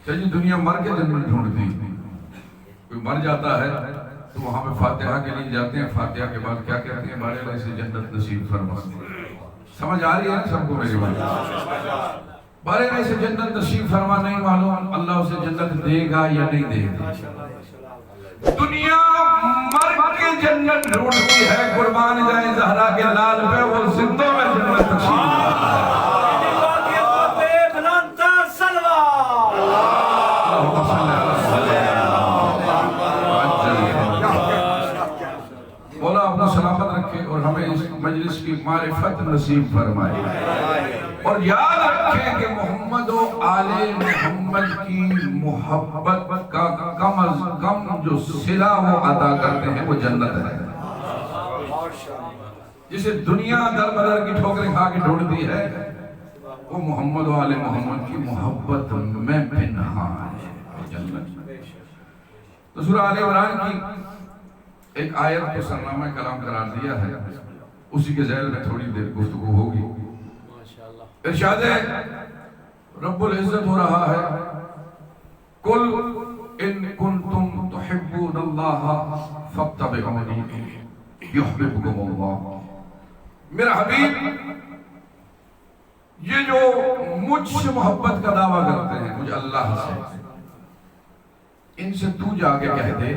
چاہیے دنیا مر کے جنت ڈھونڈتی، کوئی مر جاتا ہے تو وہاں پہ فاتحہ کے لیے جاتے ہیں، فاتحہ کے بعد کیا کہتے ہیں؟ بارے اللہ سے جنت نصیب فرما۔ سمجھ آ رہی ہے سب کو میری بات؟ بارے اللہ سے جنت نصیب فرما نہیں معلوم اللہ اسے جنت دے گا یا نہیں دے گا۔ دنیا مر کے جنت ڈھونڈتی ہے، قربان جائیں زہرا کے لال پہ، وہ زندوں میں جنت نصیب مولا اپنا سلامت رکھے اور ہمیں اس مجلس کی معرفت نصیب فرمائے، اور یاد رکھیں کہ محمد و آل محمد کی محبت کا کم از کم جو صلہ وہ عطا کرتے ہیں وہ جنت ہے۔ جسے دنیا در بدر کی ٹھوکریں کھا کے ڈھونڈتی ہے، وہ محمد و آل محمد کی محبت میں پنہان ہے جنت۔ تو سورہ آل عمران کی ایک آیت کو سرنامہ کلام قرار دیا ہے، اسی کے ذیل میں تھوڑی دیر گفتگو ہوگی۔ ارشاد ہے رب العزت ہو رہا ہے قل ان کنتم تحبون اللہ فاتبعونی یحببکم اللہ۔ میرا حبیب یہ جو مجھ سے محبت کا دعویٰ کرتے ہیں، مجھے اللہ سے، ان سے تو جا کے کہہ دے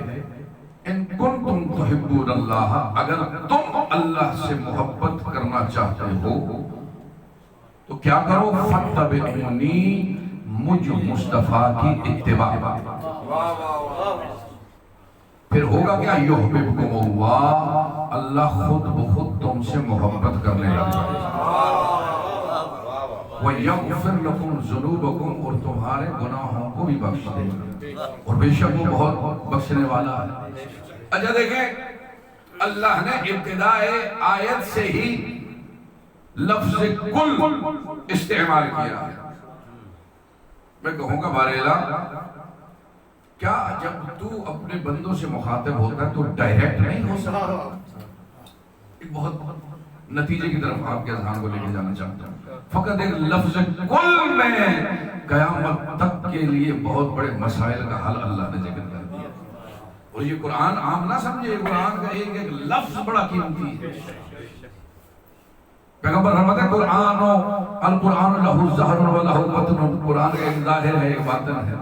ان کنتم تحبون اللہ، اگر تم اللہ سے محبت کرنا چاہتے ہو تو کیا کرو؟ فاتبعونی، مجھ مصطفیٰ کی اتباع۔ پھر ہوگا کیا؟ یحببکم اللہ، اللہ خود بخود تم سے محبت کرنے لگا، وَيَغْفِرْ لَكُمْ ذُنُوبَكُمْ، اور تمہارے گناہوں کو بھی بخش دے گا، اور بے شک وہ بہت بخشنے والا ہے۔ اچھا دیکھیں اللہ نے ابتدائے آیت سے ہی لفظ کل استعمال کیا ہے۔ میں کہوں گا بارے اللہ، کیا جب تو اپنے بندوں سے مخاطب ہوتا ہے تو ڈائریکٹ نہیں ہو سکتا؟ ایک بہت نتیجے کی طرف آپ کے اذہان کو لے کے جانا چاہتا ہوں۔ فقط ایک لفظ کل میں قیامت تک کے لیے بہت بڑے مسائل کا حل اللہ نے ذکر کر دیا، اور یہ قرآن عام نہ سمجھے، قرآن کا ایک ایک لفظ بڑا قیمتی ہے۔ پیغمبر فرماتے ہیں قرآن القرآن لہو ظہر و لہو بطن، قرآن کا ایک ظاہر ہے ایک باطن ہے،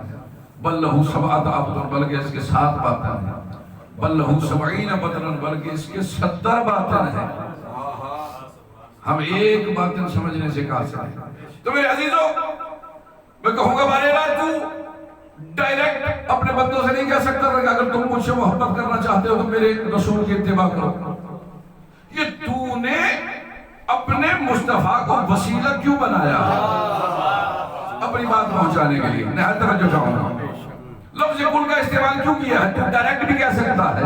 بل لہو سبعۃ ابطن، بلکہ اس کے 7 باطن ہیں، بل لہو 70 بطن، بلکہ اس کے 70 باطن ہیں۔ ہم ایک باطن سمجھنے سے قاصر ہیں۔ تو میرے عزیزوں، میں کہوں گا بارے اللہ، تو ڈائریکٹ اپنے بندوں سے نہیں کہہ سکتا کہ اگر تم مجھ سے محبت کرنا چاہتے ہو تو میرے رسول کی اتباع کرو۔ یہ تو نے اپنے مصطفیٰ کو وسیلہ کیوں بنایا؟ اپنی بات پہنچانے کے لیے۔ نہایت توجہ چاہوں گا، لفظ کل کا استعمال کیوں کیا ہے؟ تو ڈائریکٹ بھی کہہ سکتا ہے،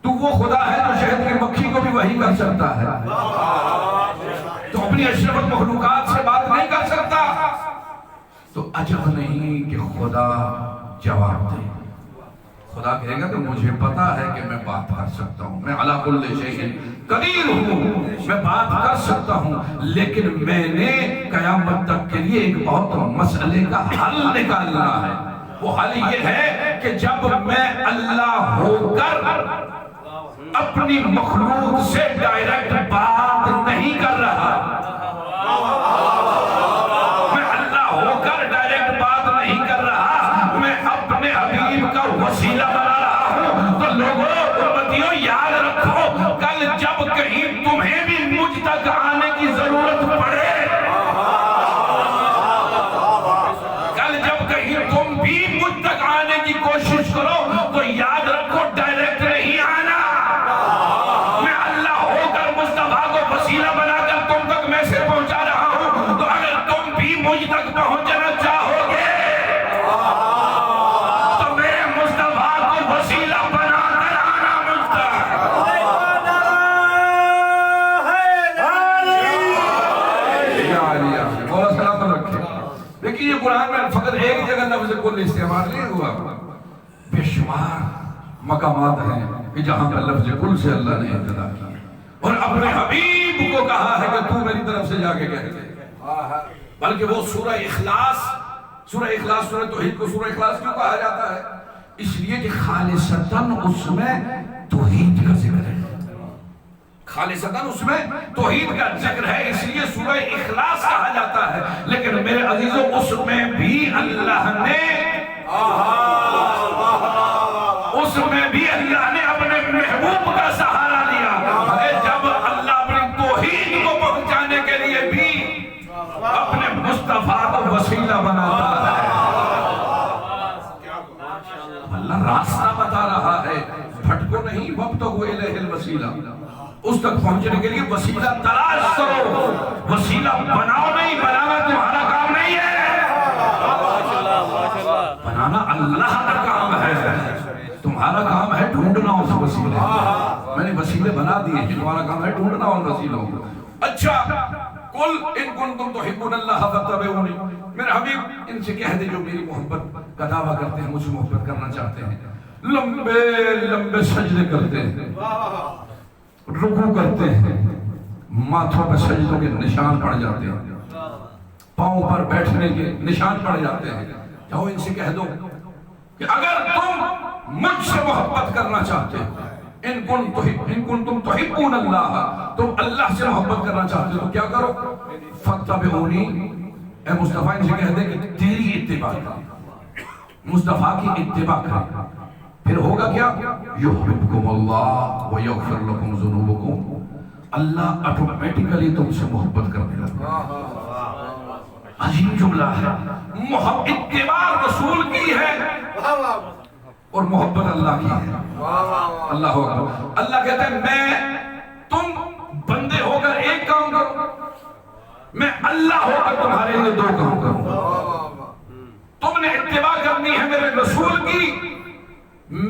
تو وہ خدا ہے جو شہد کی مکھی کو بھی وحی کر سکتا ہے، تو اپنی اشرف المخلوقات سے بات نہیں کر سکتا، تو عجب نہیں کہ خدا جواب دے۔ خدا کہے گا کہ مجھے پتا ہے کہ میں بات کر سکتا ہوں، میں علی کل شیء قدیر ہوں، میں بات کر سکتا ہوں، لیکن میں نے قیامت تک کے لیے ایک بہت مسئلے کا حل نکالنا ہے۔ وہ حل یہ ہے کہ جب میں اللہ ہو کر اپنی مخلوق سے ڈائریکٹ بات نہیں کر رہا، میں اللہ ہو کر ڈائریکٹ بات نہیں کر رہا، میں اپنے حبیب کا وسیلہ بنا رہا ہوں، تو لوگوں امتیوں یاد رکھو، کل جب کہیں تمہیں بھی مجھ تک آنے کی ضرورت پڑے، کل جب کہیں تم بھی مجھ تک آنے کی کوشش کرو تو یاد رکھو ڈائریکٹ نہیں آنا، میں اللہ ہو کر مصطفیٰ کو وسیلہ بنا کر تم تک میسج پہنچا رہا ہوں، تو اگر تم بھی مجھ تک پہنچنا چاہو گے تو میرے مصطفیٰ کو وسیلہ بنا کر آنا مجھ تک۔ مولا سلام رکھے۔ دیکھیے یہ قرآن میں فقط ایک جگہ لفظ کل استعمال نہیں ہوا، بے شمار مقامات ہیں کہ جہاں پر لفظ کل سے اللہ نے ابتدا کی اور اپنے حبیب کو کہا ہے کہ تو میری طرف سے جا کے کہہ دے۔ بلکہ وہ سورہ اخلاص سورہ اخلاص، سورہ توحید کو سورہ اخلاص کیوں کہا جاتا ہے؟ اس لیے کہ خالصتاً اس میں توحید کا ذکر ہے، خالصتاً اس میں توحید کا ذکر ہے، اس لیے سورہ اخلاص کہا جاتا ہے۔ لیکن میرے عزیزوں اس میں بھی اللہ نے اپنے محبوب کا سہارا لیا۔ جب اللہ اپنی توحید کو پہنچانے کے لیے بھی اپنے مصطفیٰ کو وسیلہ بناتا ہے، اللہ راستہ بتا رہا ہے، بھٹکو نہیں، وابتغوا الیہ الوسیلہ، اس تک پہنچنے کے لیے وسیلہ تلاش کرو، وسیلہ بناؤ نہیں، بنانا تمہارا کام نہیں ہے، بنانا اللہ کا کام ہے، تمہارا کام ہے ڈھونڈنا اس وسیلے، میں نے وسیلے بنا دیے ہیں، تمہارا کام ہے ڈھونڈنا ان وسیلوں کو۔ اچھا، قل ان کنتم تحبون اللہ فاتبعونی، میرے حبیب ان سے کہہ دے جو میری محبت کا دعویٰ کرتے ہیں، مجھ سے محبت کرنا چاہتے ہیں، لمبے لمبے سجدے کرتے ہیں، رکوع کرتے ہیں، ماتھوں پہ سجدوں کے نشان پڑ جاتے ہیں، پاؤں پر بیٹھنے کے نشان پڑ جاتے ہیں، جاؤ ان سے کہہ دو کہ اگر تم مجھ سے محبت کرنا چاہتے ہو، ان کنتم تحبون اللہ، تم اللہ سے محبت کرنا چاہتے ہو تو کیا کرو؟ فاتبعونی، اے مصطفیٰ ان سے کہہ دے کہ تیری اتباع کریں، مصطفیٰ کی اتباع کریں، پھر ہوگا کیا؟ یحببکم اللہ ویغفر لکم ذنوبکم، اللہ آٹومیٹکلی تم سے محبت کرنے لگا۔ عجیب جملہ ہے، اتباع رسول کی ہے اور محبت اللہ کی ہے۔ اللہ اکبر، اللہ کہتے ہیں میں تم بندے ہو کر ایک کام کرو، میں اللہ ہو کر تمہارے لیے دو کام کروں، تم نے اتباع کرنی ہے میرے رسول کی،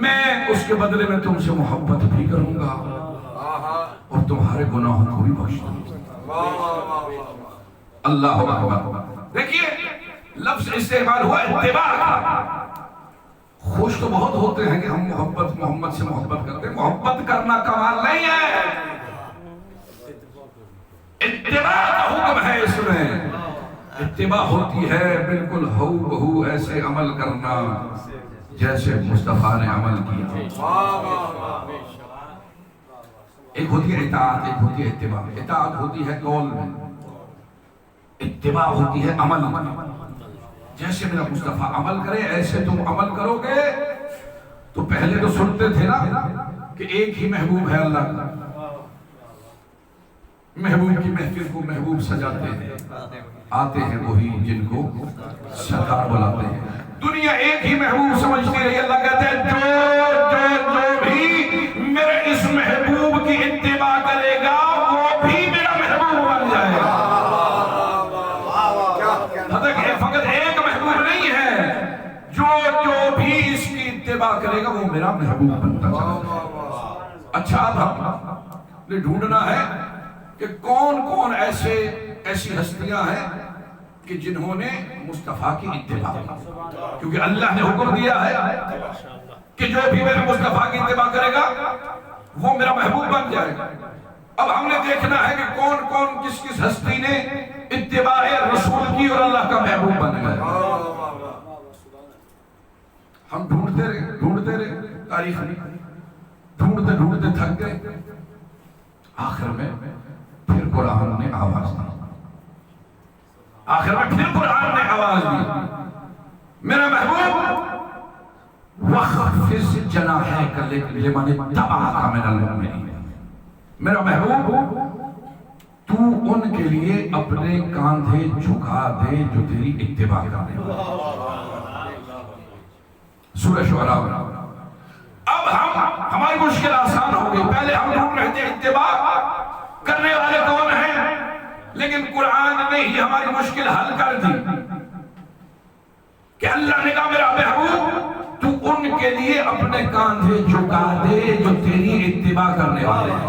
میں اس کے بدلے میں تم سے محبت بھی کروں گا اور تمہارے گناہوں کو بھی بخش دوں گا۔ اللہ اکبر، دیکھیے لفظ استعمال ہوا اتباع کا۔ خوش تو بہت ہوتے ہیں کہ ہم محمد سے محبت کرتے ہیں، محبت کرنا کمال نہیں ہے، اتباع کا حکم ہے اس میں۔ اتباع ہوتی ہے بالکل ہو بہو ایسے عمل کرنا جیسے مصطفیٰ نے عمل کیا۔ ایک ہوتی ہے اطاعت، ایک ہوتی ہے اتباع۔ اطاعت ہوتی ہے قول میں، اتباع ہوتی ہے عمل میں، جیسے میرا مصطفیٰ عمل کرے ایسے تم عمل کرو گے۔ تو پہلے تو سنتے تھے نا کہ ایک ہی محبوب ہے اللہ کا، محبوب کی محفل کو محبوب سجاتے ہیں، آتے ہیں وہی جن کو سرکار بلاتے ہیں۔ دنیا ایک ہی محبوب سمجھتی رہی، اللہ کہتے ہیں جو بھی میرے اس محبوب کی اتباع کرے گا وہ بھی میرا محبوب بن جائے گا۔ فقط ایک محبوب نہیں ہے، جو بھی اس کی اتباع کرے گا وہ میرا محبوب بنتا چلا جائے گا۔ اچھا، اب ہم نے ڈھونڈنا ہے کہ کون کون ایسی ہستیاں ہیں کہ جنہوں نے مصطفیٰ کی اتباع کی، کیونکہ اللہ نے حکم دیا ہے کہ جو بھی میرے مصطفیٰ کی اتباع کرے گا وہ میرا محبوب بن جائے گا۔ اب ہم نے دیکھنا ہے کہ کون کون کس ہستی نے اتباع رسول کی اور اللہ کا محبوب بن گیا۔ ہم ڈھونڈتے رہے تاریخ میں، ڈھونڈتے تھک گئے، آخر میں پھر قرآن نے آواز دی، میرا محبوب وَخْفِضْ جَنَاحَكَ لِمَنِ اتَّبَعَكَ مِنَ الْمُؤْمِنِينَ، میرا محبوب تو ان کے لیے اپنے کاندھے جھکا دے جو تیری اتباع کرنے والے۔ سورہ شعراء۔ اب ہماری مشکل آسان ہو گئی، پہلے ہم ڈھونڈ رہے تھے اتباع کرنے والے کون ہیں، لیکن قرآن نے ہی ہماری مشکل حل کر دی کہ اللہ نے کہا میرا محبوب تو ان کے لیے اپنے کاندھے جھکا دے جو تیری اتباع کرنے والے ہیں۔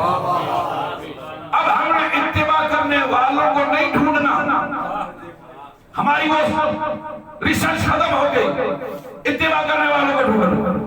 اب ہم نے اتباع کرنے والوں کو نہیں ڈھونڈنا، ہماری وہ ریسرچ ختم ہو گئی، اتباع کرنے والوں کو ڈھونڈنا۔